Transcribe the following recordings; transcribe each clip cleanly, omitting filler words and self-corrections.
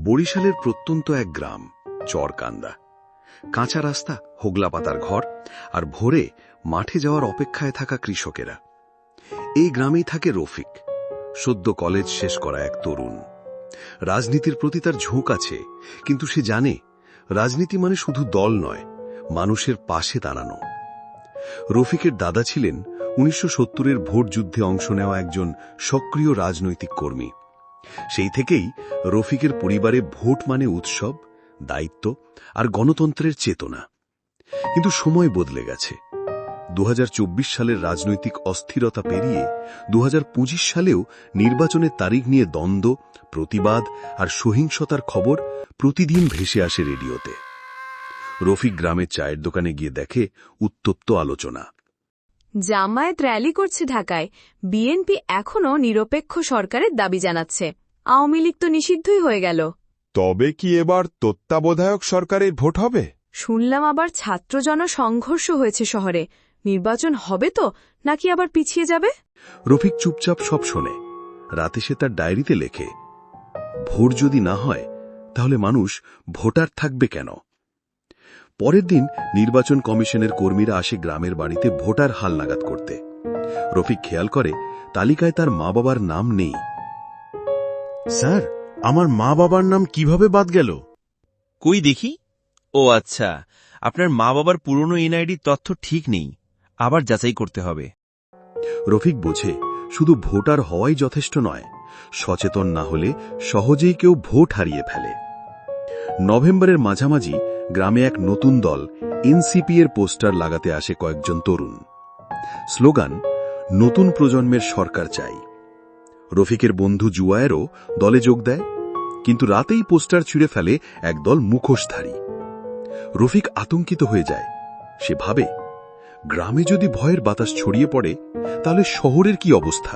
বরিশালের প্রত্যন্ত এক গ্রাম চরকান্দা। কাঁচা রাস্তা, হোগলা পাতার ঘর, আর ভোরে মাঠে যাওয়ার অপেক্ষায় থাকা কৃষকেরা। এই গ্রামেই থাকে রফিক, সদ্য কলেজ শেষ করা এক তরুণ। রাজনীতির প্রতি তার ঝোঁক আছে, কিন্তু সে জানে রাজনীতি মানে শুধু দল নয়, মানুষের পাশে দাঁড়ানো। রফিকের দাদা ছিলেন 1970-এর ভোট যুদ্ধে অংশ নেওয়া একজন সক্রিয় রাজনৈতিক কর্মী। সেই থেকেই রফিকের পরিবারে ভোট মানে উৎসব, দায়িত্ব আর গণতন্ত্রের চেতনা। কিন্তু সময় বদলে গেছে। 2024 সালের রাজনৈতিক অস্থিরতা পেরিয়ে 2025 সালেও নির্বাচনের তারিখ নিয়ে দ্বন্দ্ব, প্রতিবাদ আর সহিংসতার খবর প্রতিদিন ভেসে আসে রেডিওতে। রফিক গ্রামের চায়ের দোকানে গিয়ে দেখে উত্তপ্ত আলোচনা। জামায়াত র্যালি করছে ঢাকায়, বিএনপি এখনও নিরপেক্ষ সরকারের দাবি জানাচ্ছে। আওয়ামী লীগ তো নিষিদ্ধই হয়ে গেল। তবে কি এবার তত্ত্বাবধায়ক সরকারের ভোট হবে? শুনলাম আবার ছাত্রজন সংঘর্ষ হয়েছে শহরে। নির্বাচন হবে তো, নাকি আবার পিছিয়ে যাবে? রফিক চুপচাপ সব শোনে। রাতে সে তার ডায়েরিতে লেখে, ভোট যদি না হয় তাহলে মানুষ ভোটার থাকবে কেন? পরের দিন নির্বাচন কমিশনের কর্মীরা আসে গ্রামের বাড়িতে ভোটার হালনাগাদ করতে। রফিক খেয়াল করে তালিকায় তার মা বাবার নাম নেই। স্যার, আমার মা বাবার নাম কিভাবে বাদ গেল? কই দেখি। ও আচ্ছা, আপনার মা বাবার পুরনো এনআইডি তথ্য ঠিক নেই, আবার যাচাই করতে হবে। রফিক বোঝে শুধু ভোটার হওয়াই যথেষ্ট নয়, সচেতন না হলে সহজেই কেউ ভোট হারিয়ে ফেলে। নভেম্বরের মাঝামাঝি গ্রামে এক নতুন দল এনসিপি এর পোস্টার লাগাতে আসে কয়েকজন তরুণ। স্লোগান, নতুন প্রজন্মের সরকার চাই। রফিকের বন্ধু জুয়ায়েরও দলে যোগ দেয়, কিন্তু রাতেই পোস্টার ছিঁড়ে ফেলে একদল মুখোশধারী। রফিক আতঙ্কিত হয়ে যায়। সে ভাবে, গ্রামে যদি ভয়ের বাতাস ছড়িয়ে পড়ে তাহলে শহরের কি অবস্থা?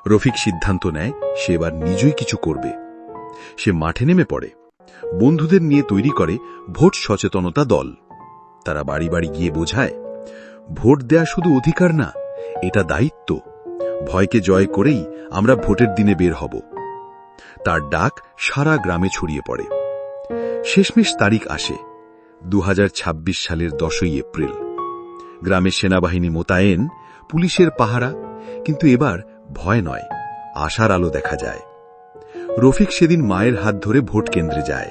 রফিক সিদ্ধান্ত নেয় সে এবার নিজেই কিছু করবে। সে মাঠে নেমে পড়ে, বন্ধুদের নিয়ে তৈরি করে ভোট সচেতনতা দল। তারা বাড়ি বাড়ি গিয়ে বোঝায়, ভোট দেয়া শুধু অধিকার না, এটা দায়িত্ব। ভয়কে জয় করেই আমরা ভোটের দিনে বের হব। তার ডাক সারা গ্রামে ছড়িয়ে পড়ে। শেষমেশ তারিখ আসে 2026 সালের 10ই এপ্রিল। গ্রামে সেনাবাহিনী মোতায়েন, পুলিশের পাহারা, কিন্তু এবার ভয় নয়, আশার আলো দেখা যায়। রফিক সেদিন মায়ের হাত ধরে ভোট কেন্দ্রে যায়।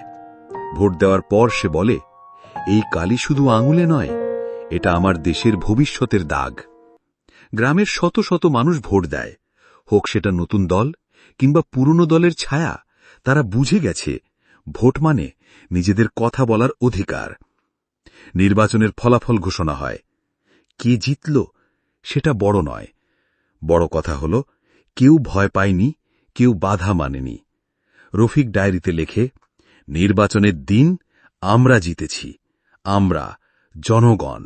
ভোট দেওয়ার পর সে বলে, এই কালি শুধু আঙুলে নয়, এটা আমার দেশের ভবিষ্যতের দাগ। গ্রামের শত শত মানুষ ভোট দেয়, হোক সেটা নতুন দল কিংবা পুরনো দলের ছায়া। তারা বুঝে গেছে ভোট মানে নিজেদের কথা বলার অধিকার। নির্বাচনের ফলাফল ঘোষণা হয়। কে জিতল সেটা বড় নয়, বড় কথা হল কেউ ভয় পায়নি, কেউ বাধা মানেনি। রফিক ডায়েরিতে লেখে, নির্বাচনের দিন আমরা জিতেছি, আমরা জনগণ।